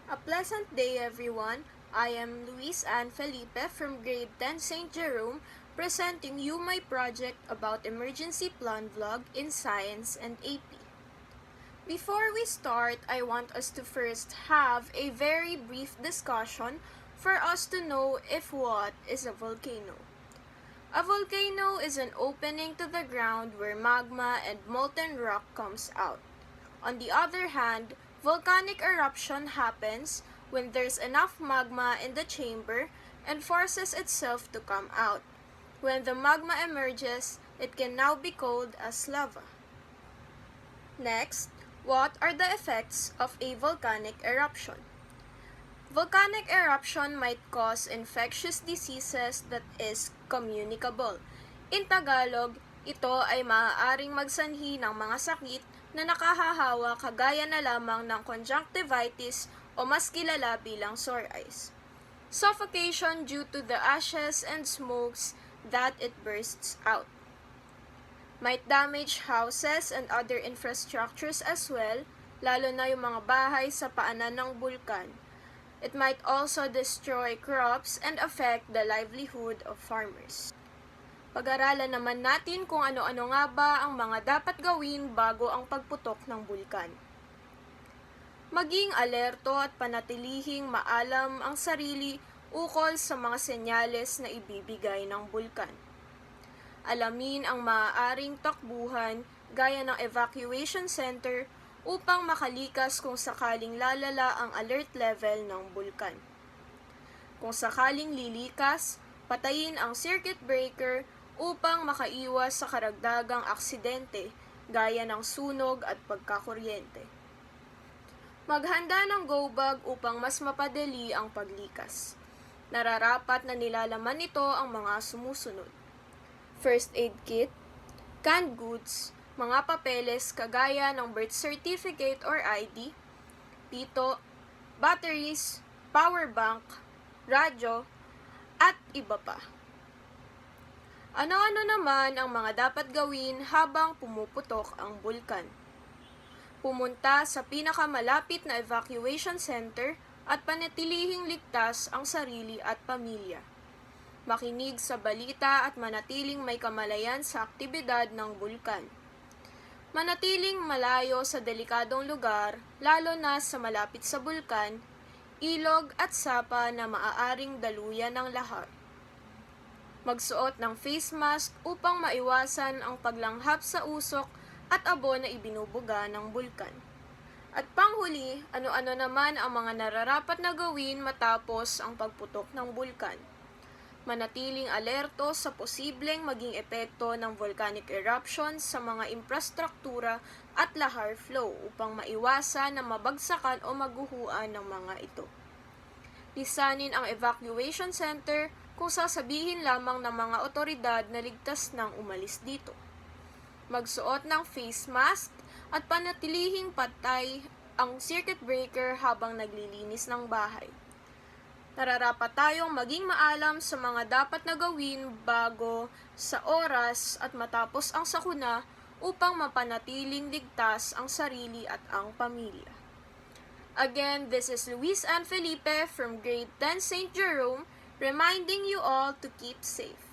A pleasant day, everyone. I am Luis Ann Felipe from Grade 10 St. Jerome, presenting you my project about emergency plan vlog in Science and AP. Before we start, I want us to first have a very brief discussion for us to know if what is a volcano. A volcano is an opening to the ground where magma and molten rock comes out. On the other hand, volcanic eruption happens when there's enough magma in the chamber and forces itself to come out. When the magma emerges, it can now be called as lava. Next, what are the effects of a volcanic eruption? Volcanic eruption might cause infectious diseases that is communicable. In Tagalog, ito ay maaaring magsanhi ng mga sakit na nakahahawa kagaya na lamang ng conjunctivitis o mas kilala bilang sore eyes. Suffocation due to the ashes and smokes that it bursts out. Might damage houses and other infrastructures as well, lalo na yung mga bahay sa paanan ng bulkan. It might also destroy crops and affect the livelihood of farmers. Pag-aralan naman natin kung ano-ano nga ba ang mga dapat gawin bago ang pagputok ng bulkan. Maging alerto at panatilihing maalam ang sarili ukol sa mga senyales na ibibigay ng bulkan. Alamin ang maaaring takbuhan gaya ng evacuation center upang makalikas kung sakaling lalala ang alert level ng bulkan. Kung sakaling lilikas, patayin ang circuit breaker upang makaiwas sa karagdagang aksidente gaya ng sunog at pagkakuryente. Maghanda ng go bag upang mas mapadali ang paglikas. Nararapat na nilalaman nito ang mga sumusunod: first aid kit, canned goods, mga papeles kagaya ng birth certificate or ID, pito, batteries, power bank, radyo, at iba pa. Ano-ano naman ang mga dapat gawin habang pumuputok ang bulkan? Pumunta sa pinakamalapit na evacuation center at panatilihing ligtas ang sarili at pamilya. Makinig sa balita at manatiling may kamalayan sa aktibidad ng bulkan. Manatiling malayo sa delikadong lugar, lalo na sa malapit sa bulkan, ilog at sapa na maaaring daluyan ng lahar. Magsuot ng face mask upang maiwasan ang paglanghap sa usok at abo na ibinubuga ng bulkan. At panghuli, ano-ano naman ang mga nararapat na gawin matapos ang pagputok ng bulkan? Manatiling alerto sa posibleng maging epekto ng volcanic eruption sa mga infrastruktura at lahar flow upang maiwasan na mabagsakan o maguhuan ng mga ito. Lisanin ang evacuation center kung sasabihin lamang ng mga otoridad na ligtas nang umalis dito. Magsuot ng face mask at panatilihing patay ang circuit breaker habang naglilinis ng bahay. Nararapat tayong maging maalam sa mga dapat na gawin bago, sa oras at matapos ang sakuna upang mapanatiling ligtas ang sarili at ang pamilya. Again, this is Luis Ann Felipe from Grade 10 St. Jerome, reminding you all to keep safe.